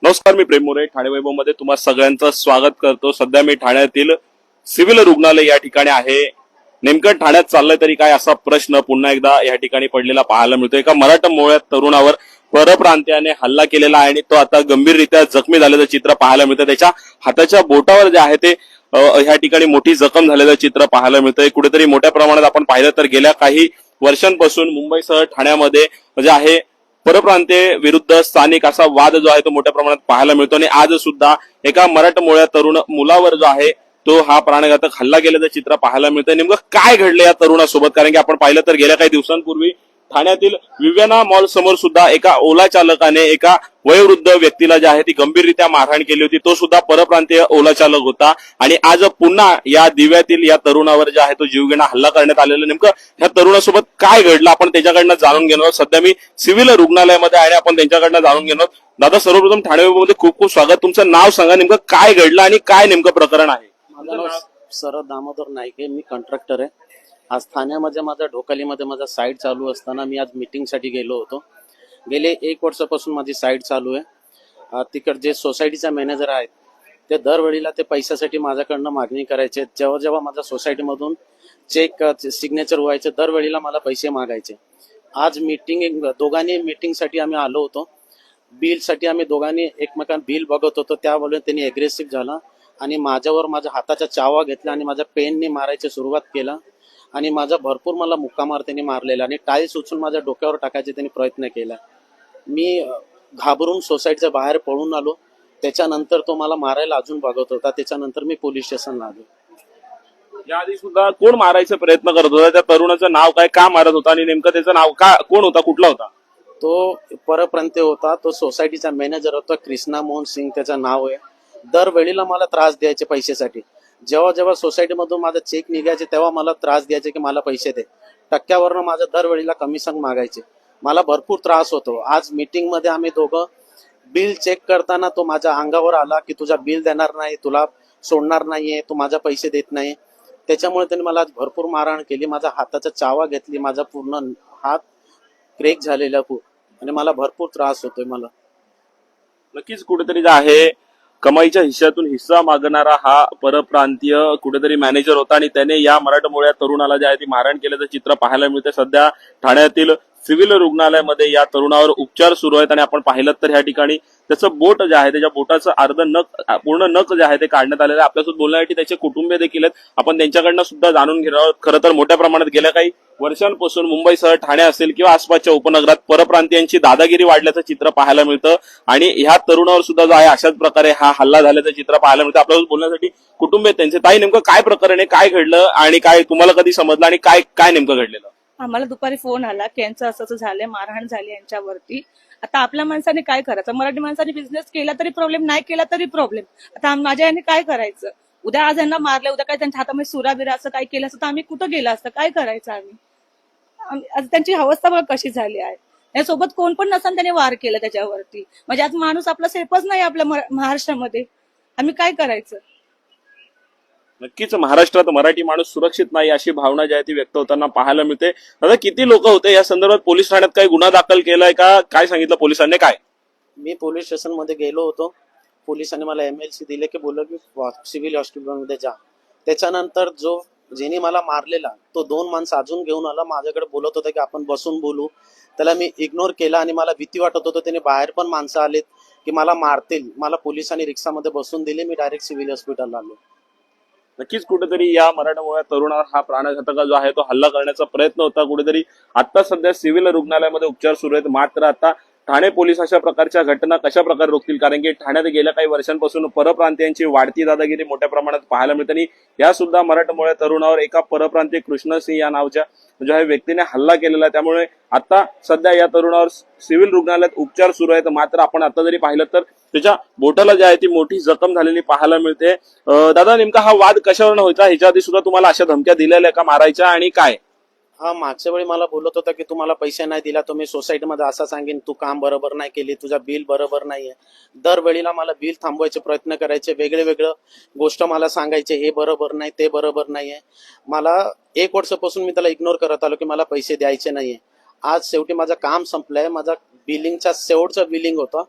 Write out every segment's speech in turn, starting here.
नमस्कार, मी प्रेम मोरे ठाणे वैभवमध्ये तुम्हा सगळ्यांचं स्वागत करतो। सध्या मी ठाण्यातील सिव्हिल रुग्णालय या ठिकाणी आहे। नेमकं ठाण्यात चाललंय तरी काय असा प्रश्न पुन्हा एकदा या ठिकाणी पडलेला पाहायला मिळतो। एका मराठमोळ्या तरुणावर परप्रांतीयाने हल्ला केलेला आहे आणि तो आता गंभीररित्या जखमी झाल्याचं चित्र पाहायला मिळतं। त्याच्या हाताच्या बोटावर जे आहे ते या ठिकाणी मोठी जखम झालेलं चित्र पाहायला मिळतंय। कुठेतरी मोठ्या प्रमाणात आपण पाहिलं तर गेल्या काही वर्षांपासून मुंबईसह ठाण्यामध्ये जे आहे परप्रांतीय विरुद्ध स्थानिक असा वाद जो आहे तो मोठ्या प्रमाणात पाहायला मिळतो आणि आज सुद्धा एका मराठमोळ्या तरुण मुलावर जो आहे तो हा प्राणघातक हल्ला केल्याचं चित्र पाहायला मिळतंय। नेमकं काय घडलं या तरुणासोबत, कारण की आपण पाहिलं तर गेल्या काही दिवसांपूर्वी ठाण्यातील विवेना मॉल समोर सुद्धा एका ओला चालकाने एका वयोवृद्ध व्यक्तीला जे आहे ती गंभीररित्या मारहाण केली होती। तो सुद्धा परप्रांतीय ओला चालक होता आणि आज पुन्हा या दिव्यातील या तरुणावर जे आहे तो जीवघेणा हल्ला करण्यात आलेला। नेमकं ह्या तरुणासोबत काय घडलं आपण त्याच्याकडनं जाणून घेणार। सध्या मी सिव्हिल रुग्णालयामध्ये आहे, आपण त्यांच्याकडनं जाणून घेणार। दादा, सर्वप्रथम ठाणे विभागामध्ये खूप खूप स्वागत। तुमचं नाव सांगा, नेमकं काय घडलं आणि काय नेमकं प्रकरण आहे? माझं नाव शरद दामोदर नाईक आहे, मी कॉन्ट्रॅक्टर आहे। आज ठाण्यामध्ये माझा ढोकालीमध्ये माझा साईट चालू असताना मी आज मीटिंगसाठी गेलो होतो। गेले 1 वर्षापासून माझी साईट चालू आहे। तिकडे जे सोसायटीचा मॅनेजर आहेत ते दरवेळीला ते पैशासाठी माझ्याकडनं मागणी करायचे। जेव्हा जेव्हा माझ्या सोसायटीमधून चेक सिग्नेचर व्हायचे दरवेळीला मला पैसे मागायचे। आज दोघांनी मीटिंगसाठी आम्ही आलो होतो। बिलसाठी आम्ही दोघांनी एकमेकांना बिल बघत होतो, त्यावेळेला त्यांनी अग्रेसिव्ह झाला आणि माझ्यावर माझ्या हाताचा चावा घेतला आणि माझ्या पेनने मारायची सुरुवात केला आणि माझा भरपूर मला मुक्का मार त्यांनी मारलेला आणि टाईल्स उचलून माझ्या डोक्यावर टाकायचे त्यांनी प्रयत्न केला। मी घाबरून सोसायटीच्या बाहेर पळून आलो। त्याच्यानंतर तो मला मारायला अजून बघत होता। त्याच्यानंतर मी पोलीस स्टेशनला आलो। याआधी सुद्धा कोण मारायचा प्रयत्न करत होता? त्या तरुणाचं नाव काय, का मारत होता आणि नेमकं त्याचं नाव का, कोण होता, कुठला होता? तो परप्रांतीय होता, तो सोसायटीचा मॅनेजर होता, कृष्णा मोहन सिंग त्याचं नाव आहे। दरवेळीला मला त्रास द्यायचे पैशासाठी। जेव्हा जेव्हा सोसायटीमधून माझा चेक निघायचे तेव्हा मला त्रास द्यायचे की मला पैसे दे। टक्क्यावरनं माझं दरवेळीला कमिशन मागायचे। मला भरपूर त्रास होतो। आज मीटिंग मध्ये आम्ही दोघं बिल चेक करताना तो माझ्या अंगावर आला की तुझा बिल देणार नाही, तुला सोडणार नाहीये, तू माझा पैसे देत नाही। त्याच्यामुळे त्यांनी मला आज भरपूर मारहाण केली। माझा हाताचा चावा घेतली, माझा पूर्ण हात क्रेक झालेला आणि मला भरपूर त्रास होतोय। मला नक्कीच कुठेतरी जे आहे कमाईच्या हिश्श्यातून हिस्सा मागणारा हा परप्रांतीय कुठेतरी मॅनेजर होता आणि त्याने या मराठमोळ्या तरुणाला जे आहे ती मारहाण केल्याचं चित्र पाहायला मिळतं। सध्या ठाण्यातील सिव्हिल रुग्णालयामध्ये या तरुणावर उपचार सुरू आहेत आणि आपण पाहिलं तर या ठिकाणी त्याचं बोट जे आहे त्याच्या बोटाचं अर्ध नख, पूर्ण नख जे आहे ते काढण्यात आलेलं आहे। आपल्यासोबत बोलण्यासाठी त्याचे कुटुंबीय देखील आहेत, आपण त्यांच्याकडनं सुद्धा जाणून घेणार आहोत। खरं तर मोठ्या प्रमाणात गेल्या काही वर्षांपासून मुंबईसह ठाणे असेल किंवा आसपासच्या उपनगरात परप्रांतीयांची दादागिरी वाढल्याचं चित्र पाहायला मिळतं आणि ह्या तरुणावर सुद्धा जो आहे अशाच प्रकारे हा हल्ला झाल्याचं चित्र पाहायला मिळतं। आपल्यासोबत बोलण्यासाठी कुटुंबीय त्यांचे। ताई, नेमकं काय प्रकरण आहे, काय घडलं आणि काय तुम्हाला कधी समजलं आणि काय काय नेमकं घडलेलं? आम्हाला दुपारी फोन आला की यांचं असं झालंय, मारहाण झाली यांच्यावरती। आता आपल्या माणसाने काय करायचं? मराठी माणसाने बिझनेस केला तरी प्रॉब्लेम, नाही केला तरी प्रॉब्लेम। आता माझ्या यांनी काय करायचं? उद्या आज यांना मारलं, उद्या काय त्यांच्या हातामध्ये सुराबिरा असं काय केलं असतं तर आम्ही कुठं गेलं असतं? काय करायचं आम्ही? त्यांची अवस्था बघा कशी झाली आहे। यासोबत कोण पण नसताना त्याने वार केलं त्याच्यावरती। म्हणजे आज माणूस आपला सेफच नाही आपल्या महाराष्ट्रामध्ये। आम्ही काय करायचं? नक्कीच महाराष्ट्रात मराठी माणूस सुरक्षित नाही अशी भावना जी आहे ती व्यक्त होताना पाहायला मिळते। आता किती लोक होते या संदर्भात? पोलीस ठाण्यात काही गुन्हा दाखल केलाय का? काय सांगितलं पोलिसांनी? काय मी पोलीस स्टेशन मध्ये गेलो होतो। पोलिसांनी मला MLC दिले की बोललो की सिव्हिल हॉस्पिटलमध्ये जा। त्याच्यानंतर ज्याने मला मारलेला तो 2 माणसं अजून घेऊन आला, माझ्याकडे बोलत होता की आपण बसून बोलू। त्याला मी इग्नोर केला आणि मला भीती वाटत होतं। त्याने बाहेर पण माणसं आलेत की मला मारतील। मला पोलिसांनी रिक्षामध्ये बसून दिले, मी डायरेक्ट सिव्हिल हॉस्पिटलला आलो। नक्कीच कुठेतरी या मराठमोळ्या तरुणावर हा प्राणघातक जो आहे तो हल्ला करण्याचा प्रयत्न होता। कुठेतरी आता सध्या सिव्हिल रुग्णालयामध्ये उपचार सुरू आहेत। मात्र आता ठाणे पोलीस अशा प्रकारच्या घटना कशा प्रकारे रोखतील, कारण की ठाण्यात गेल्या काही वर्षांपासून परप्रांतीयांची वाढती दादागिरी मोठ्या प्रमाणात पाहायला मिळते आणि या सुद्धा मराठमोळ्या तरुणावर एका परप्रांतीय कृष्ण सिंह या नावाच्या ज्या व्यक्तीने हल्ला केलेला, त्यामुळे आता सध्या या तरुणावर सिव्हिल रुग्णालयात उपचार सुरू आहेत। मात्र आपण आता जरी पाहिलं तर त्याच्या बोटाला जी आहे ती मोठी जखम झालेली पाहायला मिळते। दादा, नेमका हा वाद कशावरून व्हायचा? ह्याच्या आधी सुद्धा तुम्हाला अशा धमक्या दिलेल्या का मारायच्या आणि काय? हा, मागच्या वेळी मला बोलत होता की तुम्हाला पैसे नाही दिला तर मी सोसायटीमध्ये असं सांगेन, तू काम बरोबर नाही केली, तुझा बिल बरोबर नाहीये। दरवेळीला मला बिल थांबवायचे प्रयत्न करायचे, वेगळं गोष्ट मला सांगायचे, हे बरोबर नाही, ते बरोबर नाहीये। मला 1 वर्षापासून मी त्याला इग्नोर करत आलो की मला पैसे द्यायचे नाहीये। आज शेवटी माझं काम संपलंय। माझा बिलिंगचा शेवटचा बिलिंग होता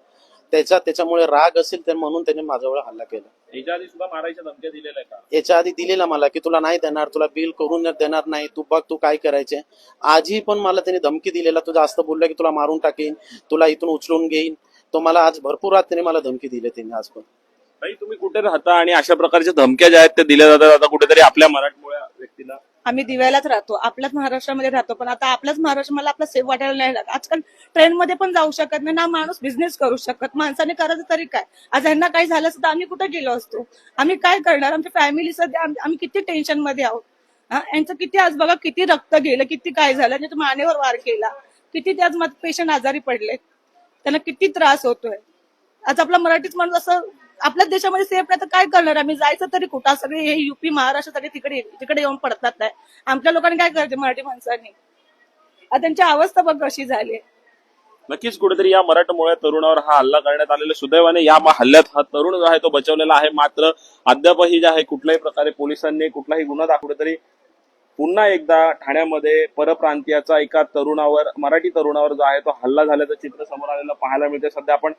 त्याच्यामुळे राग असेल तर म्हणून त्याने माझ्यावर हल्ला केला. याच्या आधी सुद्धा मारायच्या धमक्या दिलेल्या आहे का? याच्या आधी दिलेला मला की तुला नाही देणार, तुला बिल करून देणार नाही, तू बघ तू काय करायचे. आजही पण मला त्याने धमकी दिलेला, तू जास्त बोलला की तुला मारून टाकेन, तुला इथून उचलून घेईन. तो मला आज भरपूर रात त्याने मला धमकी दिली त्याने आज पण. ताई, तुम्ही कुठे राहता आणि अशा प्रकारच्या धमक्या ज्या आहेत त्या दिल्या जातात आता कुठेतरी आपल्या मराठमोळ्या व्यक्तीला? आम्ही दिव्यालाच राहतो, आपल्याच महाराष्ट्रामध्ये राहतो, पण आता आपल्याच महाराष्ट्र मला आपला सेफ वाटायला नाही लागत. आजकाल ट्रेन मध्ये पण जाऊ शकत नाही ना, माणूस बिझनेस करू शकत. माणसाने करायचं तरी काय? आज यांना काही झालं असतं आम्ही कुठे गेलो असतो? आम्ही काय करणार? आमची फॅमिली सध्या आम्ही किती टेन्शन मध्ये आहोत. यांचं किती आज बघा किती रक्त गेलं, किती काय झालं, म्हणजे मानेवर वार केला, किती ते आज पेशंट आजारी पडले, त्यांना किती त्रास होतोय. आज आपला मराठीच माणूस असं आपल्याच देशामध्ये सेफ नाही तर काय करणार? आम्ही जायचं तरी कुठं? सगळे हे युपी महाराष्ट्र सगळे तिकडे येऊन पडतात नाही. आमच्या लोकांनी काय करायचे मराठी माणसांनी? आता त्यांची अवस्था बघ कशी झाली. नक्कीच कुठेतरी या मराठमोळ्या तरुणावर हा हल्ला करण्यात आलेला. सुदैवाने या हल्ल्यात हा तरुण जो आहे तो बचावलेला आहे. मात्र अद्यापही जे आहे कुठल्याही प्रकारे पोलिसांनी कुठलाही गुन्हा दाखवला तरी पुन्हा एकदा ठाण्यामध्ये परप्रांतीयाचा एका तरुणावर, मराठी तरुणावर जो आहे तो हल्ला झाल्याचं चित्र समोर आलेलं पाहायला मिळते. सध्या आपण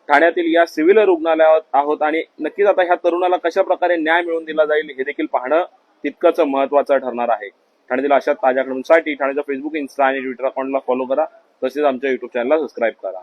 ठाण्यातील या सिव्हिल रुग्णालयात आहोत आणि नक्कीच आता ह्या तरुणाला कशा प्रकारे न्याय मिळवून दिला जाईल हे देखील पाहणं तितकंच महत्वाचं ठरणार आहे. ठाण्यातील अशा ताज्या घटनांसाठी ठाण्याच्या फेसबुक, इन्स्टा आणि ट्विटर अकाउंटला फॉलो करा. तसेच आमच्या युट्यूब चॅनलला सबस्क्राईब करा.